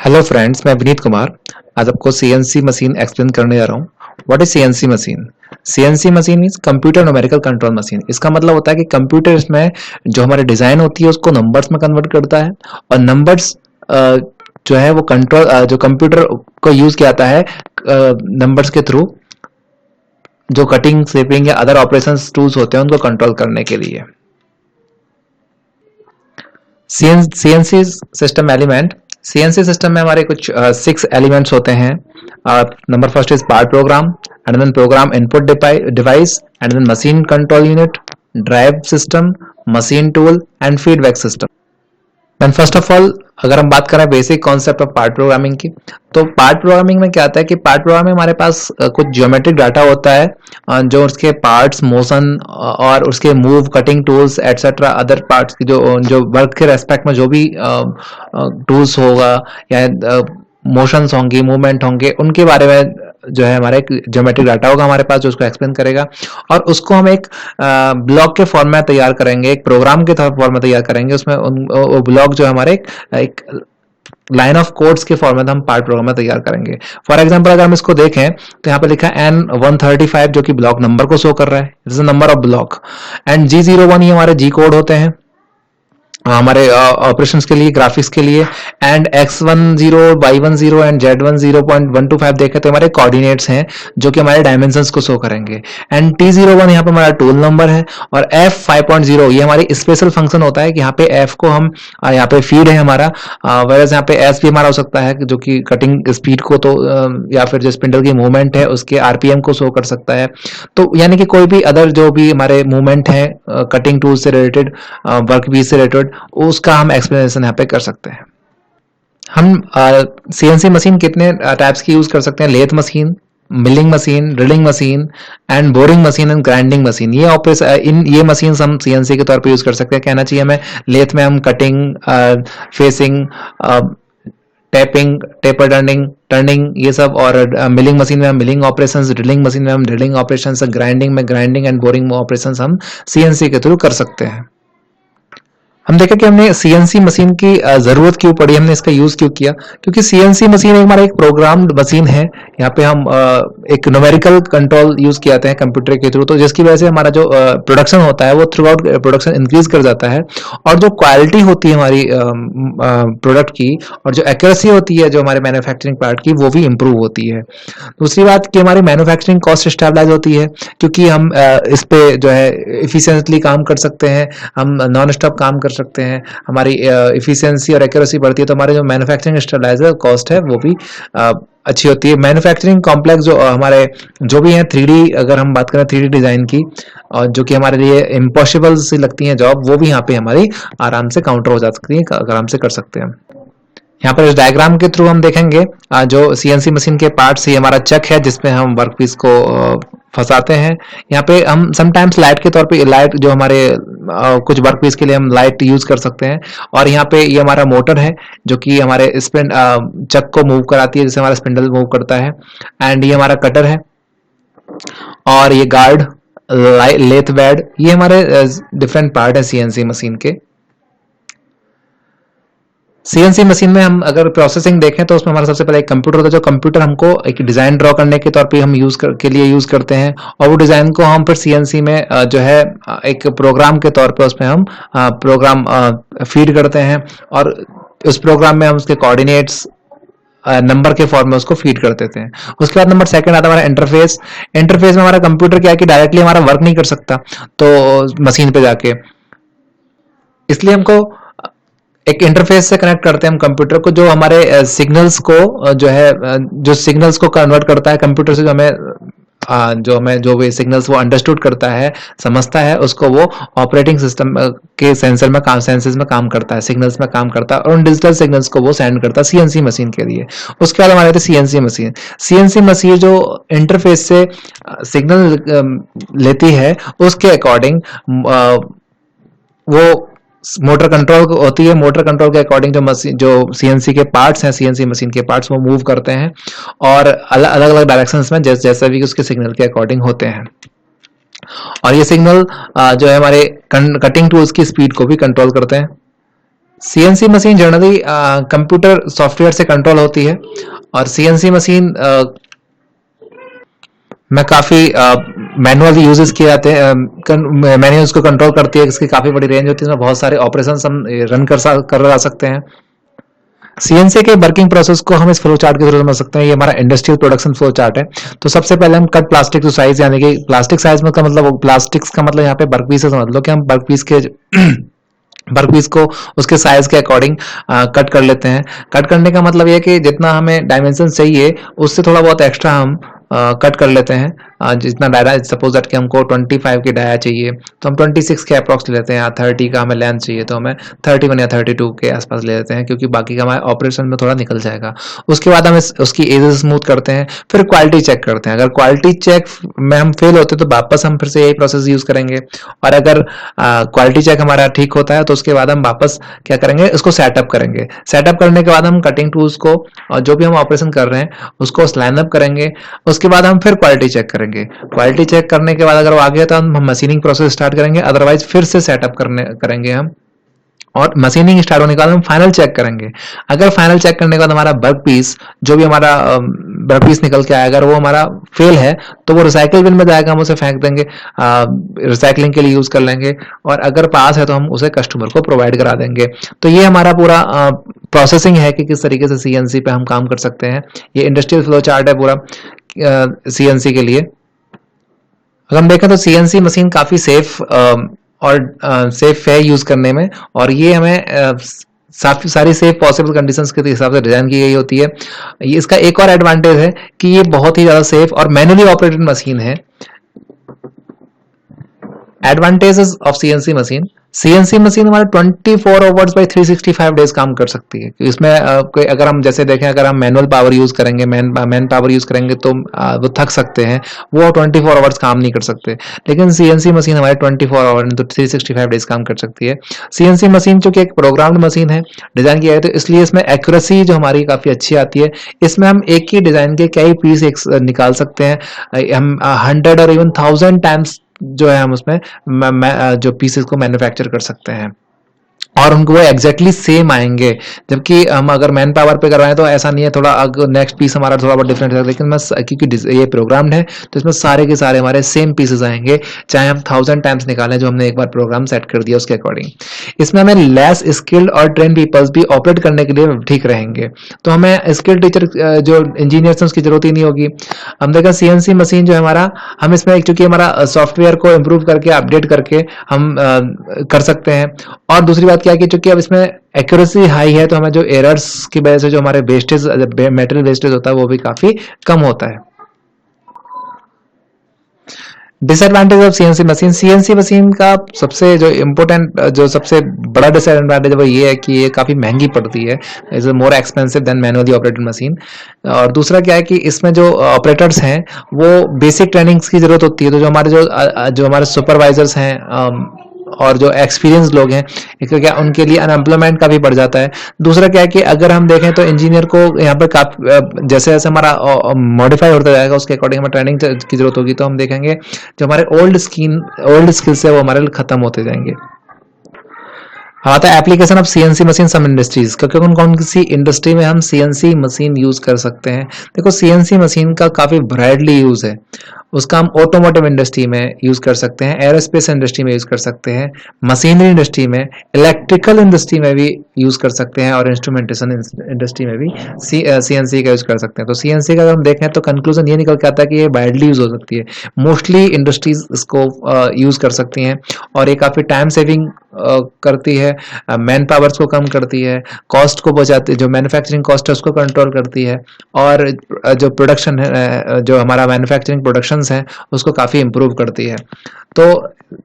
Hello friends, मैं विनीत कुमार आज आपको सीएनसी मशीन एक्सप्लेन करने जा रहा हूँ। What is CNC machine? CNC machine is computer numerical control machine. इसका मतलब होता है कि कंप्यूटर इसमें जो हमारी डिजाइन होती है उसको नंबर्स में कन्वर्ट करता है और नंबर्स जो है वो कंट्रोल जो कंप्यूटर को यूज किया जाता है नंबर्स के थ्रू जो कटिंग शेपिंग या अदर ऑपरेशंस टूल्स होते हैं उनको कंट्रोल करने के लिए। CNC system element, CNC system में हमारे कुछ 6 एलिमेंट्स होते हैं। Number first is part program and then program input device and then machine control unit, drive system, machine tool and feedback system. And first of all अगर हम बात करें basic concept of part programming की, तो part programming में क्या आता है कि पार्ट प्रोग्राम में हमारे पास कुछ ज्योमेट्रिक डाटा होता है जो उसके पार्ट्स, मोशन और उसके move, cutting tools etcetera other parts की जो वर्क के रेस्पेक्ट में जो भी टूल्स होगा या मोशंस होंगी, मूवमेंट होंगे, उनके बारे में जो है हमारा एक ज्योमेट्रिक डाटा होगा हमारे पास जो उसको एक्सप्लेन करेगा और उसको हम एक ब्लॉक के फॉर्म में तैयार करेंगे, एक प्रोग्राम के फॉर्म में तैयार करेंगे। उसमें वो ब्लॉक जो हमारे एक लाइन ऑफ कोड्स के फॉर्मेट हम पार्ट प्रोग्राम में तैयार करेंगे। फॉर एग्जांपल अगर हम इसको देखें तो यहाँ पे लिखा है N135 जो कि ब्लॉक नंबर को शो कर रहा है, this is number of block, and G01 ये हमारे जी कोड होते हैं हमारे ऑपरेशंस के लिए, ग्राफिक्स के लिए, and X10, Y10 and Z10.125 देखें तो हमारे कोऑर्डिनेट्स हैं जो कि हमारे डायमेंशंस को शो करेंगे, एंड T01 यहाँ पे हमारा टूल नंबर है और F5.0 ये हमारी स्पेशल फंक्शन होता है कि यहाँ पे F को हम यहाँ पे फीड है हमारा, वैसे यहाँ पे S भी हमारा हो सकता है जो कि कटिंग स्पीड को तो या फिर जो स्पिंडल की मूवमेंट है उसके आरपीएम को शो कर सकता है। तो यानी कि कोई भी अदर जो भी हमारे मूवमेंट है कटिंग टूल से रिलेटेड, वर्क पीस से रिलेटेड, उसका हम एक्सप्लेनेशन यहाँ पे कर सकते हैं। हम सीएनसी मशीन कितने टाइप्स की यूज कर सकते हैं? Lathe machine, milling machine, drilling machine and boring machine and grinding machine. ये मशीन हम सीएनसी के तौर पे यूज कर सकते हैं। कहना चाहिए हमें लेथ में हम cutting, facing, tapping, taper turning ये सब, और मिलिंग मशीन में हम मिलिंग ऑपरेशंस, ड्रिलिंग मशीन में हम ड्रिलिंग ऑपरेशंस, ग्राइंडिंग में ग्राइंडिंग एंड बोरिंग ऑपरेशंस हम सीएनसी के थ्रू कर सकते हैं। हम देखें कि हमने सीएनसी मशीन की जरूरत क्यों पड़ी, हमने इसका यूज क्यों किया, क्योंकि सीएनसी मशीन हमारा एक प्रोग्राम्ड मशीन है। यहाँ पे हम एक न्यूमेरिकल कंट्रोल यूज किए जाते हैं कंप्यूटर के थ्रू, तो जिसकी वजह से हमारा जो प्रोडक्शन होता है वो थ्रू आउट प्रोडक्शन इंक्रीज कर जाता है और जो क्वालिटी होती है हमारी प्रोडक्ट की और जो एक्यूरेसी होती है जो हमारे मैन्युफैक्चरिंग पार्ट की वो भी इंप्रूव होती है। दूसरी बात कि हमारी मैन्युफैक्चरिंग कॉस्ट स्टेबलाइज होती है क्योंकि हम इस पे जो है इफिशिएंटली काम कर सकते हैं, हम नॉन स्टॉप काम कर सकते हैं, हमारी इफिशिएंसी और एक्यूरेसी बढ़ती है, तो हमारे जो मैन्युफैक्चरिंग स्टेबलाइजर कॉस्ट है वो भी अच्छी होती है। मैन्युफैक्चरिंग कॉम्प्लेक्स जो हमारे जो भी हैं 3D, अगर हम बात करें 3D डिजाइन की, और जो कि हमारे लिए इम्पॉसिबल सी लगती हैं जॉब, वो भी यहाँ पे हमारी आराम से काउंटर हो जा सकती है, आराम से कर सकते हैं। यहाँ पर इस डायग्राम के थ्रू हम देखेंगे जो सीएनसी मशीन के पार्ट्स, ये हमारा चक है जिसमें हम वर्कपीस को फंसाते हैं। यहाँ पे हम समटाइम्स लाइट के तौर पे, लाइट जो हमारे कुछ वर्कपीस के लिए हम लाइट यूज कर सकते हैं, और यहाँ पे ये हमारा मोटर है जो कि हमारे चक को मूव कराती है, जैसे हमारा स्पिंडल मूव करता है, एंड ये हमारा कटर है, और ये गार्ड, लेथ बेड, ये हमारे डिफरेंट पार्ट है सीएनसी मशीन के। सीएनसी मशीन में हम अगर प्रोसेसिंग देखें तो उसमें हमारा सबसे पहले एक कंप्यूटर होता है, जो कंप्यूटर हमको एक डिजाइन ड्रॉ करने के तौर पे हम के लिए यूज करते हैं, और वो डिजाइन को हम फिर सीएनसी में जो है एक प्रोग्राम के तौर पे उसमें हम प्रोग्राम फीड करते हैं, और उस प्रोग्राम में हम उसके कोऑर्डिनेट्स नंबर के फॉर्म में उसको फीड कर देते हैं। उसके बाद नंबर सेकंड आता है हमारा इंटरफेस। इंटरफेस में हमारा कंप्यूटर क्या है कि डायरेक्टली हमारा वर्क नहीं कर सकता तो मशीन पे जाके, इसलिए हमको एक इंटरफेस से कनेक्ट करते हैं हम कंप्यूटर को, जो हमारे सिग्नल्स को जो है जो सिग्नल्स को कन्वर्ट करता है कंप्यूटर से, जो हमें जो भी सिग्नल्स वो अंडरस्टूड करता है, समझता है, उसको वो ऑपरेटिंग सिस्टम के सेंसर में सेंसेस में काम करता है, सिग्नल्स में काम करता है, और उन डिजिटल सिग्नल्स को वो सेंड करता है सीएनसी मशीन के लिए। उसके बाद हमारे सीएनसी मशीन। सीएनसी मशीन जो इंटरफेस से सिग्नल लेती है उसके अकॉर्डिंग वो मोटर कंट्रोल होती है। मोटर कंट्रोल के अकॉर्डिंग जो सीएनसी के पार्ट्स हैं, सीएनसी मशीन के पार्ट्स वो मूव करते हैं और अलग अलग डायरेक्शंस में जैसा भी उसके सिग्नल के अकॉर्डिंग होते हैं, और ये सिग्नल जो है हमारे कटिंग टूल्स की स्पीड को भी कंट्रोल करते हैं। CNC machine generally computer software से कंट्रोल होती है, और सीएनसी मशीन में काफ़ी मैनुअल यूजेस किए जाते हैं, मैनुअल्स को कंट्रोल करती है, इसकी काफ़ी बड़ी रेंज होती है, इसमें बहुत सारे ऑपरेशंस हम रन कर सकते हैं। सीएनसी के वर्किंग प्रोसेस को हम इस फ्लो चार्ट के थ्रू समझ सकते हैं। ये हमारा इंडस्ट्रियल प्रोडक्शन फ्लो चार्ट है। तो सबसे पहले हम कट प्लास्टिक टू साइज, यानी कि प्लास्टिक साइज में का मतलब, प्लास्टिक्स का मतलब यहाँ पे वर्क पीस से समझ लो कि हम वर्क पीस के वर्क पीस को उसके साइज के अकॉर्डिंग कट कर लेते हैं। कट करने का मतलब ये कि जितना हमें डायमेंशन चाहिए उससे थोड़ा बहुत एक्स्ट्रा हम कट कर लेते हैं। जितना डायरा, सपोज दैट कि हमको 25 की डाया चाहिए तो हम 26 के अप्रॉक्स ले लेते हैं, या 30 का हमें लेंथ चाहिए तो हमें 31 या 32 के आसपास ले लेते हैं, क्योंकि बाकी का हमारे ऑपरेशन में थोड़ा निकल जाएगा। उसके बाद हम उसकी एजेस स्मूथ करते हैं, फिर क्वालिटी चेक करते हैं। अगर क्वालिटी चेक में हम फेल होते हैं तो वापस हम फिर से यही प्रोसेस यूज करेंगे, और अगर क्वालिटी चेक हमारा ठीक होता है तो उसके बाद हम वापस क्या करेंगे, इसको सेटअप करेंगे। सेटअप करने के बाद हम कटिंग टूल्स को और जो भी हम ऑपरेशन कर रहे हैं उसको लाइन अप करेंगे। उसके बाद हम फिर क्वालिटी चेक करेंगे। क्वालिटी चेक करने के बाद अगर वो आ गया तो हम मशीनिंग प्रोसेस स्टार्ट करेंगे, अदरवाइज फिर से सेटअप करेंगे हम, और मशीनिंग स्टार्ट होने के बाद हम फाइनल चेक करेंगे। अगर फाइनल चेक करने के बाद हमारा वर्क पीस, जो भी हमारा वर्क पीस निकल के आया, अगर वो हमारा फेल है तो वो रिसाइकल बिन में जाएगा, हम उसे फेंक देंगे, रिसाइकलिंग के लिए यूज कर लेंगे, और अगर पास है तो हम उसे कस्टमर को प्रोवाइड करा देंगे। तो ये हमारा पूरा प्रोसेसिंग है कि किस तरीके से सीएनसी पे हम काम कर सकते हैं। ये इंडस्ट्रियल फ्लो चार्ट है पूरा सीएनसी के लिए। अगर हम देखें तो सीएनसी मशीन काफी सेफ और सेफ है यूज करने में, और ये हमें सारी सेफ पॉसिबल कंडीशंस के हिसाब से डिजाइन की गई होती है। इसका एक और एडवांटेज है कि ये बहुत ही ज्यादा सेफ और मैनुअली ऑपरेटेड मशीन है। Advantages of CNC machine, CNC machine हमारे 24 आवर्स बाई 365 डेज काम कर सकती है। इसमें कोई, अगर हम जैसे देखें, अगर हम मैनुअल पावर यूज करेंगे, मैन पावर यूज करेंगे तो वो थक सकते हैं, वो 24 आवर्स काम नहीं कर सकते। लेकिन सीएनसी मशीन हमारे 24 आवर तो 365 डेज काम कर सकती है। सीएनसी मशीन चूंकि एक प्रोग्राम्ड मशीन है, डिजाइन किया है, तो इसलिए इसमें एक्यूरेसी जो हमारी काफी अच्छी आती है। इसमें हम एक ही डिजाइन के कई पीस निकाल सकते हैं। हम 100 और इवन 1000 टाइम्स जो है हम उसमें जो पीसेस को मैन्युफैक्चर कर सकते हैं, और उनको वो एग्जैक्टली सेम आएंगे। जबकि हम अगर मैन पावर पे करवाएं तो ऐसा नहीं है, थोड़ा नेक्स्ट पीस हमारा थोड़ा बहुत डिफरेंट है, लेकिन मैं क्योंकि ये प्रोग्राम्ड है तो इसमें सारे के सारे हमारे सेम पीसेस आएंगे, चाहे हम 1000 टाइम्स निकालें जो हमने एक बार प्रोग्राम सेट कर दिया उसके अकॉर्डिंग। इसमें हमें लेस स्किल्ड और ट्रेन पीपल्स भी ऑपरेट करने के लिए ठीक रहेंगे, तो हमें स्किल्ड टीचर जो इंजीनियर्स हैं उसकी जरूरत ही नहीं होगी। हम देखा सीएनसी मशीन जो है हमारा, हम इसमें चूंकि हमारा सॉफ्टवेयर को इम्प्रूव करके अपडेट करके हम कर सकते हैं। और दूसरी बात क्या है कि चूंकि अब इसमें एक्यूरेसी हाई है तो हमें जो एरर्स की वजह से जो हमारे वेस्टेज, मेटेरियल वेस्टेज होता है वो भी काफी कम होता है। Disadvantage of CNC machine, CNC machine का सबसे जो इम्पोर्टेंट, जो सबसे बड़ा डिसएडवांटेज वो ये है कि ये काफी महंगी पड़ती है, is more expensive than manually operated machine. और दूसरा क्या है कि इसमें जो ऑपरेटर्स हैं वो बेसिक ट्रेनिंग्स की जरूरत होती है, तो जो हमारे सुपरवाइजर्स हैं और जो एक्सपीरियंस लोग हैं, क्या उनके लिए अनएम्प्लॉयमेंट काफी बढ़ जाता है। दूसरा क्या है कि अगर हम देखें तो इंजीनियर को यहाँ पर काफी जैसे जैसे हमारा मॉडिफाई होता जाएगा उसके अकॉर्डिंग हमें ट्रेनिंग की जरूरत होगी, तो हम देखेंगे जो हमारे ओल्ड स्किल्स है वो हमारे खत्म होते जाएंगे। आता है application of CNC machine some industries, क्योंकि कौन कौन सी इंडस्ट्री में हम सीएनसी मशीन यूज कर सकते हैं। देखो सीएनसी मशीन का काफी ब्राइडली यूज है, उसका हम ऑटोमोटिव इंडस्ट्री में यूज कर सकते हैं, एरोस्पेस इंडस्ट्री में यूज कर सकते हैं, मशीनरी इंडस्ट्री में, इलेक्ट्रिकल इंडस्ट्री में भी यूज कर सकते हैं, और इंस्ट्रूमेंटेशन इंडस्ट्री में भी सीएनसी का यूज कर सकते हैं। तो सीएनसी का अगर हम देखें तो कंक्लूजन ये निकल के आता है कि ये वाइडली यूज हो सकती है, मोस्टली इंडस्ट्रीज इसको यूज कर सकती हैं, और ये काफी टाइम सेविंग करती है, मैन पावर्स को कम करती है, कॉस्ट को बचाती है, जो मैन्युफैक्चरिंग कॉस्ट है उसको कंट्रोल करती है, और जो प्रोडक्शन है, जो हमारा मैन्युफैक्चरिंग प्रोडक्शंस है उसको काफी इंप्रूव करती है। तो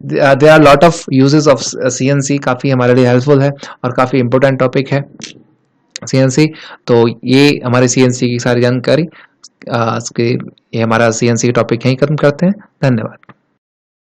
there are lot of uses of CNC, काफी हमारे लिए हेल्पफुल है और काफी इंपॉर्टेंट टॉपिक है सीएनसी। तो ये हमारे सीएनसी की सारी जानकारी, ये हमारा सीएनसी टॉपिक यहीं खत्म करते हैं। धन्यवाद।